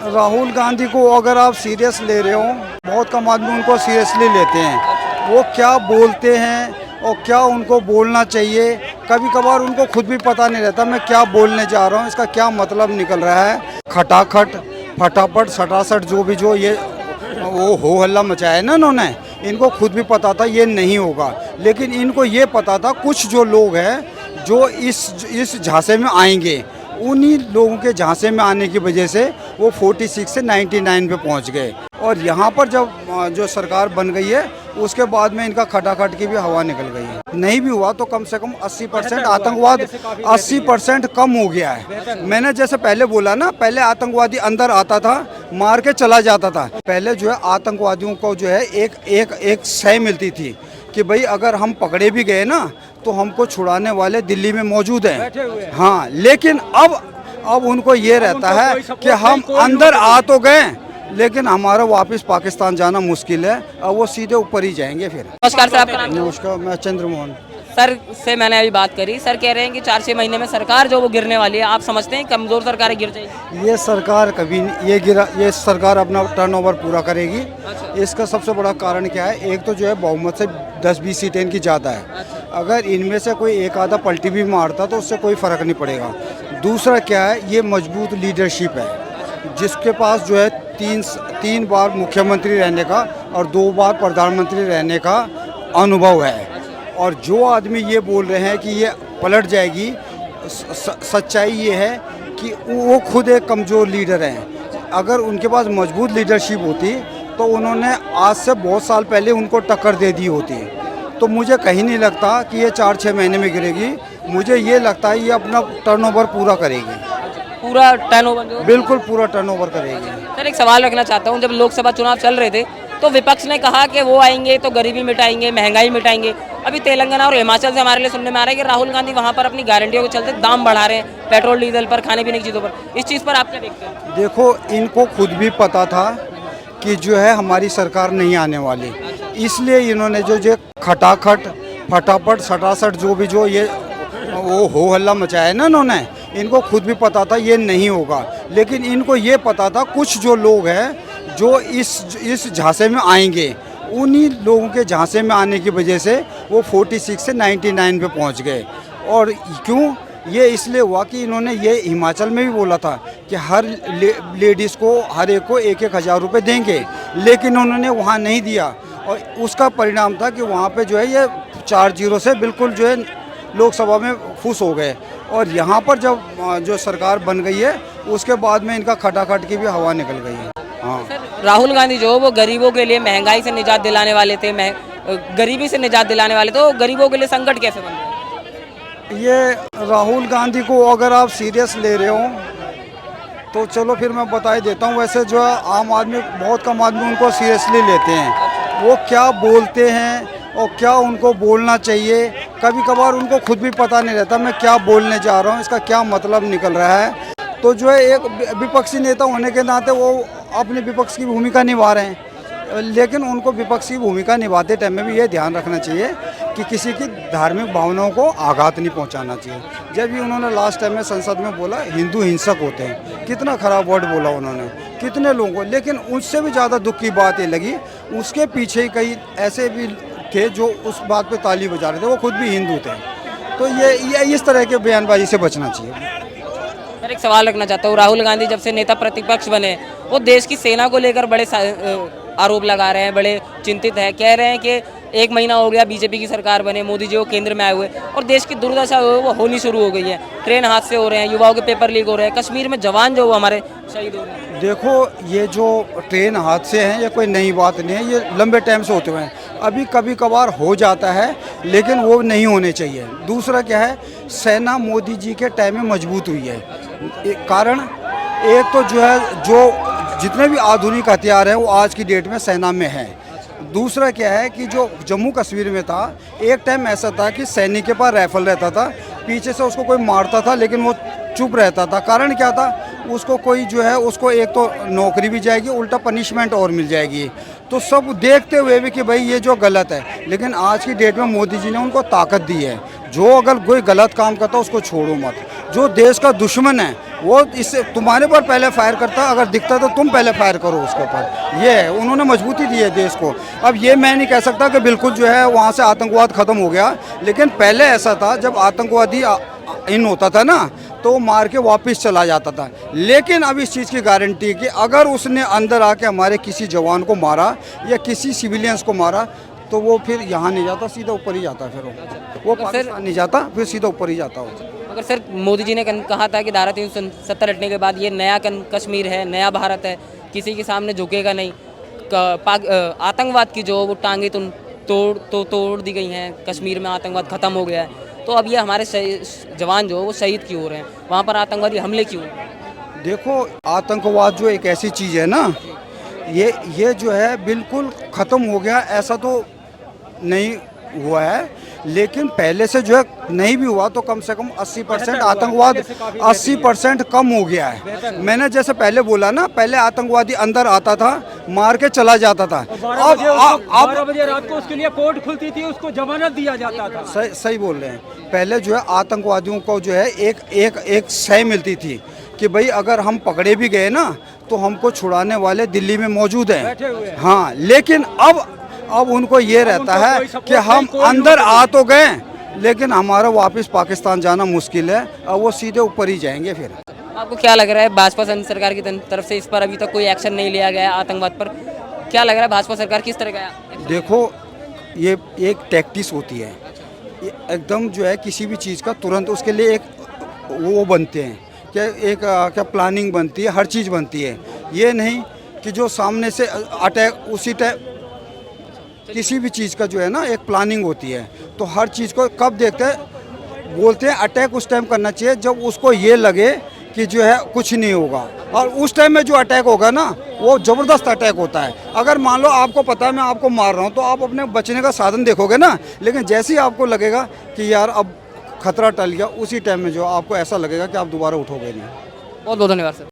राहुल गांधी को अगर आप सीरियस ले रहे हो, बहुत कम आदमी उनको सीरियसली लेते हैं। वो क्या बोलते हैं और क्या उनको बोलना चाहिए, कभी कभार उनको खुद भी पता नहीं रहता मैं क्या बोलने जा रहा हूँ, इसका क्या मतलब निकल रहा है। खटाखट फटाफट सटासट जो भी जो ये वो हो हल्ला मचाया है ना इन्होंने, इनको खुद भी पता था ये नहीं होगा, लेकिन इनको ये पता था कुछ जो लोग हैं जो इस झांसे में आएंगे, उन्हीं लोगों के झांसे में आने की वजह से वो 46 से 99 पे पहुंच गए। और यहाँ पर जब जो सरकार बन गई है उसके बाद में इनका खटाखट की भी हवा निकल गई है। नहीं भी हुआ तो कम से कम 80% आतंकवाद 80% कम हो गया है। मैंने जैसे पहले बोला ना, पहले आतंकवादी अंदर आता था, मार के चला जाता था। पहले जो है आतंकवादियों को जो है एक सह मिलती थी कि भाई अगर हम पकड़े भी गए ना तो हमको छुड़ाने वाले दिल्ली में मौजूद हैं। हाँ, लेकिन अब उनको ये रहता है कि हम अंदर आ तो गए लेकिन हमारा वापस पाकिस्तान जाना मुश्किल है, अब वो सीधे ऊपर ही जाएंगे फिर। नमस्कार सर, आपका नाम? नमस्कार, मैं चंद्रमोहन। सर से मैंने अभी बात करी, सर कह रहे हैं कि 4-6 महीने में सरकार जो वो गिरने वाली है। आप समझते हैं कमजोर सरकारें गिर जाएगी? ये सरकार कभी ये सरकार अपना टर्नओवर पूरा करेगी। इसका सबसे बड़ा कारण क्या है, एक तो जो है बहुमत से 10-20 सीटें इनकी ज़्यादा है। अगर इनमें से कोई एक आधा पलटी भी मारता तो उससे कोई फ़र्क नहीं पड़ेगा। दूसरा क्या है, ये मजबूत लीडरशिप है, जिसके पास जो है तीन बार मुख्यमंत्री रहने का और 2 बार प्रधानमंत्री रहने का अनुभव है। और जो आदमी ये बोल रहे हैं कि ये पलट जाएगी, सच्चाई ये है कि वो खुद एक कमज़ोर लीडर हैं। अगर उनके पास मजबूत लीडरशिप होती तो उन्होंने आज से बहुत साल पहले उनको टक्कर दे दी होती। तो मुझे कहीं नहीं लगता कि ये 4-6 महीने में गिरेगी। मुझे ये लगता है ये अपना टर्नओवर पूरा करेगी, पूरा टर्नओवर? बिल्कुल पूरा टर्नओवर करेगी। सर एक सवाल रखना चाहता हूँ, जब लोकसभा चुनाव चल रहे थे तो विपक्ष ने कहा कि वो आएंगे तो गरीबी मिटाएंगे, महंगाई मिटाएंगे। अभी तेलंगाना और हिमाचल से हमारे लिए सुनने में आ रहा है कि राहुल गांधी वहाँ पर अपनी गारंटियों के चलते दाम बढ़ा रहे हैं, पेट्रोल डीजल पर, खाने पीने की चीज़ों पर। इस चीज़ पर आप क्या देखते हैं? देखो, इनको खुद भी पता था कि जो है हमारी सरकार नहीं आने वाली, इसलिए इन्होंने जो खटाखट फटाफट सटासट जो भी जो ये वो हो हल्ला मचाया है ना इन्होंने, इनको खुद भी पता था ये नहीं होगा, लेकिन इनको ये पता था कुछ जो लोग हैं जो इस झांसे में आएंगे, उन्हीं लोगों के झांसे में आने की वजह से वो 46 से 99 पे पहुंच गए। और क्यों ये इसलिए हुआ कि इन्होंने ये हिमाचल में भी बोला था कि हर लेडीज़ को हर एक को 1-1 हज़ार रुपये देंगे, लेकिन उन्होंने वहाँ नहीं दिया। और उसका परिणाम था कि वहाँ पे जो है ये 4-0 से बिल्कुल जो है लोकसभा में फुस हो गए। और यहाँ पर जब जो सरकार बन गई है उसके बाद में इनका खटाखट की भी हवा निकल गई है। हाँ, राहुल गांधी जो वो गरीबों के लिए महंगाई से निजात दिलाने वाले थे, गरीबी से निजात दिलाने वाले थे, तो गरीबों के लिए संकट कैसे बन गया? ये राहुल गांधी को अगर आप सीरियस ले रहे हो तो चलो फिर मैं बता ही देता हूँ। वैसे जो है आम आदमी, बहुत कम आदमी उनको सीरियसली लेते हैं। वो क्या बोलते हैं और क्या उनको बोलना चाहिए, कभी कभार उनको खुद भी पता नहीं रहता मैं क्या बोलने जा रहा हूँ, इसका क्या मतलब निकल रहा है। तो जो है एक विपक्षी नेता होने के नाते वो अपने विपक्ष की भूमिका निभा रहे हैं, लेकिन उनको विपक्षी भूमिका निभाते टाइम में भी ये ध्यान रखना चाहिए कि किसी की धार्मिक भावनाओं को आघात नहीं पहुंचाना चाहिए। जब भी उन्होंने लास्ट टाइम में संसद में बोला हिंदू हिंसक होते हैं, कितना खराब वर्ड बोला उन्होंने कितने लोगों को, लेकिन उससे भी ज़्यादा दुख की बात ये लगी उसके पीछे कई ऐसे भी थे जो उस बात पे ताली बजा रहे थे, वो खुद भी हिंदू थे। तो ये इस तरह के बयानबाजी से बचना चाहिए। सर एक सवाल रखना चाहता हूँ, राहुल गांधी जब से नेता प्रतिपक्ष बने वो देश की सेना को लेकर बड़े आरोप लगा रहे हैं, बड़े चिंतित हैं, कह रहे हैं कि 1 महीना हो गया बीजेपी की सरकार बने, मोदी जी वो केंद्र में आए हुए और देश की दुर्दशा वो होनी शुरू हो गई है। ट्रेन हादसे हो रहे हैं, युवाओं के पेपर लीक हो रहे हैं, कश्मीर में जवान जो हमारे शहीद हो रहे हैं। देखो, ये जो ट्रेन हादसे हैं ये कोई नई बात नहीं है, ये लंबे टाइम से होते हुए हैं। अभी कभी कभार हो जाता है लेकिन वो नहीं होने चाहिए। दूसरा क्या है, सेना मोदी जी के टाइम में मजबूत हुई है। कारण एक तो जो है जो जितने भी आधुनिक हथियार हैं वो आज की डेट में सेना में है। दूसरा क्या है कि जो जम्मू कश्मीर में था, एक टाइम ऐसा था कि सैनिक के पास राइफल रहता था, पीछे से उसको कोई मारता था लेकिन वो चुप रहता था। कारण क्या था, उसको कोई जो है उसको एक तो नौकरी भी जाएगी, उल्टा पनिशमेंट और मिल जाएगी। तो सब देखते हुए भी कि भाई ये जो गलत है, लेकिन आज की डेट में मोदी जी ने उनको ताकत दी है। जो अगर कोई गलत काम करता है उसको छोड़ो मत, जो देश का दुश्मन है वो इससे तुम्हारे पर पहले फायर करता, अगर दिखता तो तुम पहले फायर करो उसके ऊपर। ये है, उन्होंने मजबूती दी है देश को। अब ये मैं नहीं कह सकता कि बिल्कुल जो है वहाँ से आतंकवाद ख़त्म हो गया, लेकिन पहले ऐसा था जब आतंकवादी इन होता था ना तो मार के वापस चला जाता था। लेकिन अब इस चीज़ की गारंटी कि अगर उसने अंदर आके हमारे किसी जवान को मारा या किसी सिविलियंस को मारा तो वो फिर यहाँ नहीं जाता, सीधा ऊपर ही जाता। फिर वो पाकिस्तान नहीं जाता, फिर सीधा ऊपर ही जाता वो। मगर सर मोदी जी ने कहा था कि धारा 370 हटने के बाद ये नया कश्मीर है, नया भारत है, किसी के सामने झुकेगा नहीं। आतंकवाद की जो वो टांगे तोड़ दी गई हैं, कश्मीर में आतंकवाद ख़त्म हो गया है। तो अब ये हमारे जवान जो वो शहीद क्यों हो रहे हैं, वहाँ पर आतंकवादी हमले क्यों? देखो आतंकवाद जो एक ऐसी चीज़ है ना, ये जो है बिल्कुल ख़त्म हो गया ऐसा तो नहीं हुआ है, लेकिन पहले से जो है नहीं भी हुआ तो कम से कम 80% आतंकवाद 80% कम हो गया है। मैंने जैसे पहले बोला ना, पहले आतंकवादी अंदर आता था, मार के चला जाता था। अब 12 बजे रात को उसके लिए कोर्ट खुलती थी, उसको जमानत दिया जाता था। सही बोल रहे हैं। पहले जो है आतंकवादियों को जो है एक सही मिलती थी कि भाई अगर हम पकड़े भी गए ना तो हमको छुड़ाने वाले दिल्ली में मौजूद हैं। हाँ, लेकिन अब उनको ये रहता है कि हम अंदर आ तो गए लेकिन हमारा वापस पाकिस्तान जाना मुश्किल है, अब वो सीधे ऊपर ही जाएंगे। फिर आपको क्या लग रहा है, भाजपा सरकार की तरफ से इस पर अभी तक कोई एक्शन नहीं लिया गया है आतंकवाद पर? क्या लग रहा है भाजपा सरकार किस तरह का? देखो ये एक टैक्टिस होती है, ये एकदम जो है किसी भी चीज़ का तुरंत उसके लिए एक वो बनते हैं क्या, एक क्या प्लानिंग बनती है, हर चीज़ बनती है। ये नहीं कि जो सामने से अटैक उसी टाइम, किसी भी चीज़ का जो है ना एक प्लानिंग होती है। तो हर चीज़ को कब देखते हैं, बोलते हैं अटैक उस टाइम करना चाहिए जब उसको ये लगे कि जो है कुछ नहीं होगा, और उस टाइम में जो अटैक होगा ना वो ज़बरदस्त अटैक होता है। अगर मान लो आपको पता है मैं आपको मार रहा हूँ तो आप अपने बचने का साधन देखोगे ना, लेकिन जैसे ही आपको लगेगा कि यार अब खतरा टल गया, उसी टाइम में जो आपको ऐसा लगेगा कि आप दोबारा उठोगे नहीं। बहुत बहुत धन्यवाद सर।